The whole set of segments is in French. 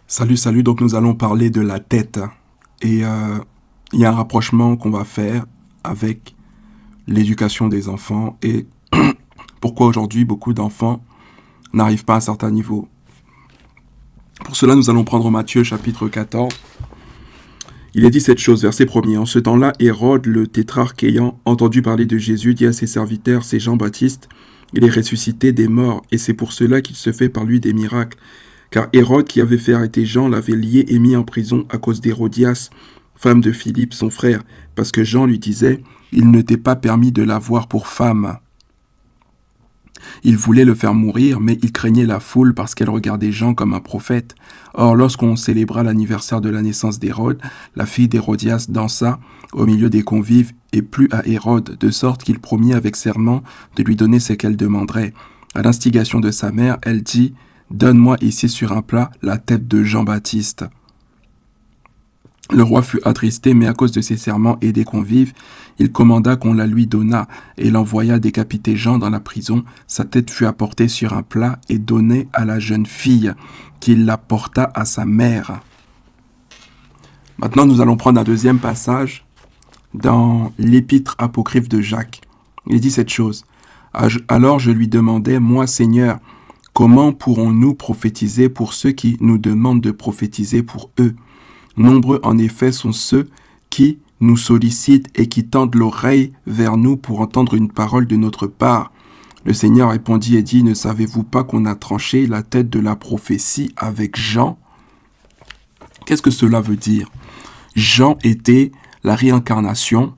Salut, salut. Donc nous allons parler de la tête. Et il y a un rapprochement qu'on va faire avec l'éducation des enfants et pourquoi aujourd'hui beaucoup d'enfants n'arrivent pas à un certain niveau. Pour cela, nous allons prendre Matthieu chapitre 14. Il est dit cette chose, verset 1er. En ce temps-là, Hérode, le tétrarque, ayant entendu parler de Jésus, dit à ses serviteurs, c'est Jean-Baptiste, il est ressuscité des morts, et c'est pour cela qu'il se fait par lui des miracles. Car Hérode, qui avait fait arrêter Jean, l'avait lié et mis en prison à cause d'Hérodias, femme de Philippe, son frère, parce que Jean lui disait, il ne t'est pas permis de l'avoir pour femme. Il voulait le faire mourir, mais il craignait la foule parce qu'elle regardait Jean comme un prophète. Or, lorsqu'on célébra l'anniversaire de la naissance d'Hérode, la fille d'Hérodias dansa au milieu des convives et plut à Hérode, de sorte qu'il promit avec serment de lui donner ce qu'elle demanderait. À l'instigation de sa mère, elle dit « Donne-moi ici sur un plat la tête de Jean-Baptiste ». Le roi fut attristé, mais à cause de ses serments et des convives, il commanda qu'on la lui donnât, et l'envoya décapiter Jean dans la prison. Sa tête fut apportée sur un plat et donnée à la jeune fille, qui la porta à sa mère. Maintenant, nous allons prendre un deuxième passage dans l'épître apocryphe de Jacques. Il dit cette chose. Alors je lui demandai, moi Seigneur, comment pourrons-nous prophétiser pour ceux qui nous demandent de prophétiser pour eux ? Nombreux en effet sont ceux qui nous sollicitent et qui tendent l'oreille vers nous pour entendre une parole de notre part. Le Seigneur répondit et dit, ne savez-vous pas qu'on a tranché la tête de la prophétie avec Jean ? Qu'est-ce que cela veut dire ? Jean était la réincarnation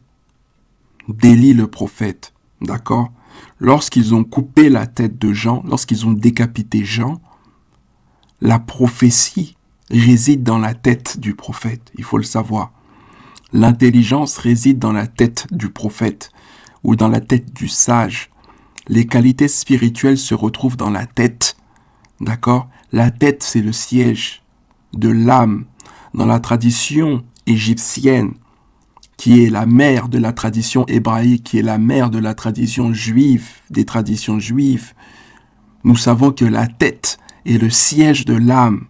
d'Élie le prophète, d'accord ? Lorsqu'ils ont coupé la tête de Jean, lorsqu'ils ont décapité Jean, la prophétie réside dans la tête du prophète, il faut le savoir. L'intelligence réside dans la tête du prophète ou dans la tête du sage. Les qualités spirituelles se retrouvent dans la tête, d'accord ? La tête, c'est le siège de l'âme. Dans la tradition égyptienne, qui est la mère de la tradition hébraïque, qui est la mère de la tradition juive, des traditions juives, nous savons que la tête est le siège de l'âme.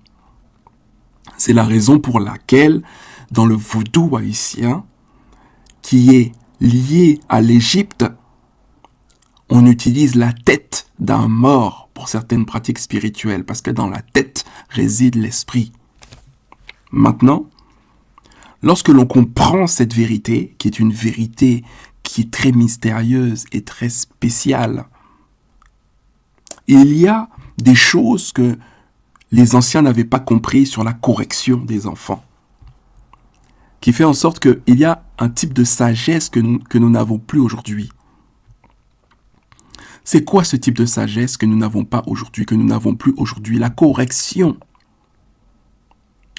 C'est la raison pour laquelle, dans le vaudou haïtien, qui est lié à l'Égypte, on utilise la tête d'un mort pour certaines pratiques spirituelles, parce que dans la tête réside l'esprit. Maintenant, lorsque l'on comprend cette vérité, qui est une vérité qui est très mystérieuse et très spéciale, il y a des choses que les anciens n'avaient pas compris sur la correction des enfants, qui fait en sorte qu'il y a un type de sagesse que nous n'avons plus aujourd'hui. C'est quoi ce type de sagesse que nous n'avons pas aujourd'hui, que nous n'avons plus aujourd'hui ? La correction.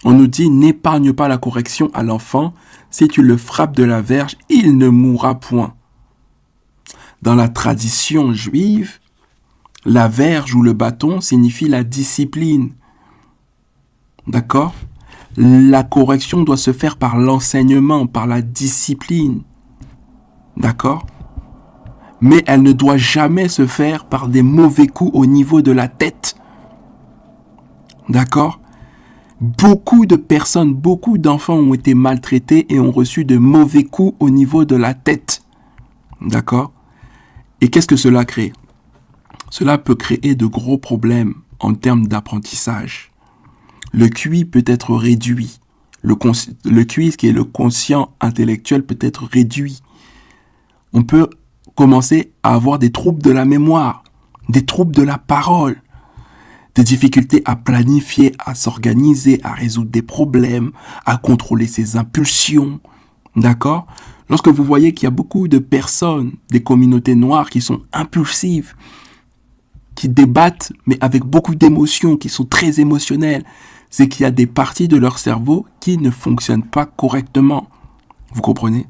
On nous dit, n'épargne pas la correction à l'enfant, si tu le frappes de la verge, il ne mourra point. Dans la tradition juive, la verge ou le bâton signifie la discipline. D'accord ? La correction doit se faire par l'enseignement, par la discipline. D'accord ? Mais elle ne doit jamais se faire par des mauvais coups au niveau de la tête. D'accord ? Beaucoup de personnes, beaucoup d'enfants ont été maltraités et ont reçu de mauvais coups au niveau de la tête. D'accord ? Et qu'est-ce que cela crée ? Cela peut créer de gros problèmes en termes d'apprentissage. Le QI peut être réduit. Le QI, qui est le quotient intellectuel, peut être réduit. On peut commencer à avoir des troubles de la mémoire, des troubles de la parole, des difficultés à planifier, à s'organiser, à résoudre des problèmes, à contrôler ses impulsions. D'accord ? Lorsque vous voyez qu'il y a beaucoup de personnes, des communautés noires qui sont impulsives, qui débattent, mais avec beaucoup d'émotions, qui sont très émotionnelles, c'est qu'il y a des parties de leur cerveau qui ne fonctionnent pas correctement. Vous comprenez ?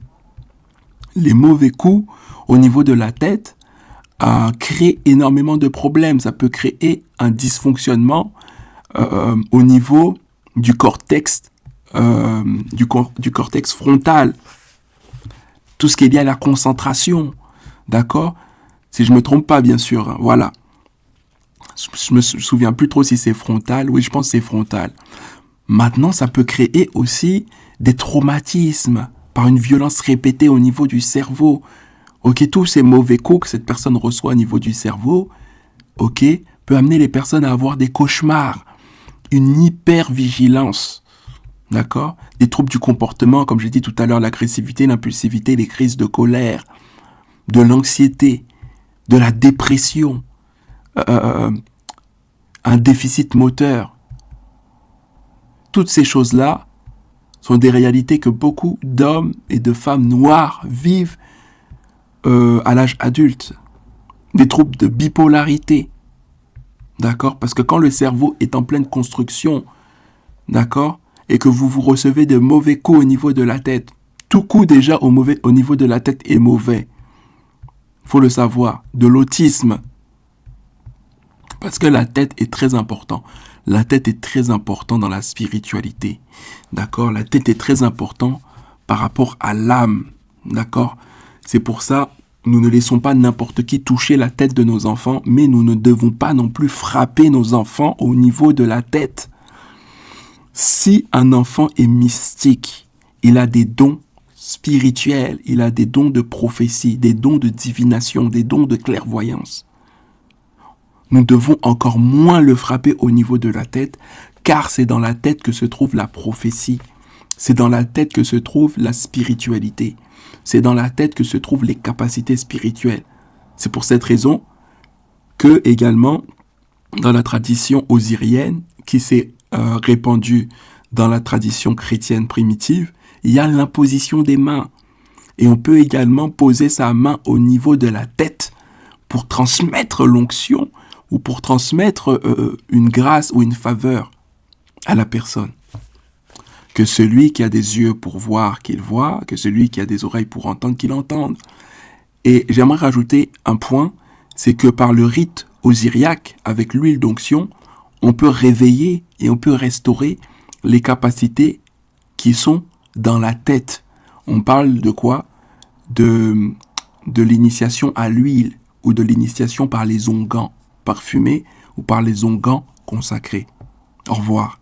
Les mauvais coups au niveau de la tête créent énormément de problèmes. Ça peut créer un dysfonctionnement au niveau du cortex, du cortex frontal. Tout ce qui est lié à la concentration. D'accord ? Si je ne me trompe pas, bien sûr. Hein, voilà. Je me souviens plus trop si c'est frontal. Oui, je pense que c'est frontal. Maintenant, ça peut créer aussi des traumatismes par une violence répétée au niveau du cerveau. Ok, tous ces mauvais coups que cette personne reçoit au niveau du cerveau, ok, peut amener les personnes à avoir des cauchemars, une hypervigilance, d'accord, des troubles du comportement, comme j'ai dit tout à l'heure, l'agressivité, l'impulsivité, les crises de colère, de l'anxiété, de la dépression, un déficit moteur. Toutes ces choses-là sont des réalités que beaucoup d'hommes et de femmes noirs vivent à l'âge adulte. Des troubles de bipolarité, d'accord? Parce que quand le cerveau est en pleine construction, d'accord, et que vous recevez de mauvais coups au niveau de la tête, tout coup déjà au niveau de la tête est mauvais. Il faut le savoir. De l'autisme. Parce que la tête est très importante. La tête est très importante dans la spiritualité. D'accord? La tête est très importante par rapport à l'âme. D'accord? C'est pour ça, nous ne laissons pas n'importe qui toucher la tête de nos enfants, mais nous ne devons pas non plus frapper nos enfants au niveau de la tête. Si un enfant est mystique, il a des dons spirituels, il a des dons de prophétie, des dons de divination, des dons de clairvoyance. Nous devons encore moins le frapper au niveau de la tête, car c'est dans la tête que se trouve la prophétie. C'est dans la tête que se trouve la spiritualité. C'est dans la tête que se trouvent les capacités spirituelles. C'est pour cette raison que, également, dans la tradition osirienne, qui s'est répandue dans la tradition chrétienne primitive, il y a l'imposition des mains. Et on peut également poser sa main au niveau de la tête pour transmettre l'onction ou pour transmettre une grâce ou une faveur à la personne. Que celui qui a des yeux pour voir, qu'il voit, que celui qui a des oreilles pour entendre, qu'il entende. Et j'aimerais rajouter un point, c'est que par le rite osiriaque, avec l'huile d'onction, on peut réveiller et on peut restaurer les capacités qui sont dans la tête. On parle de quoi? De l'initiation à l'huile ou de l'initiation par les onguents parfumés ou par les onguents consacrés. Au revoir.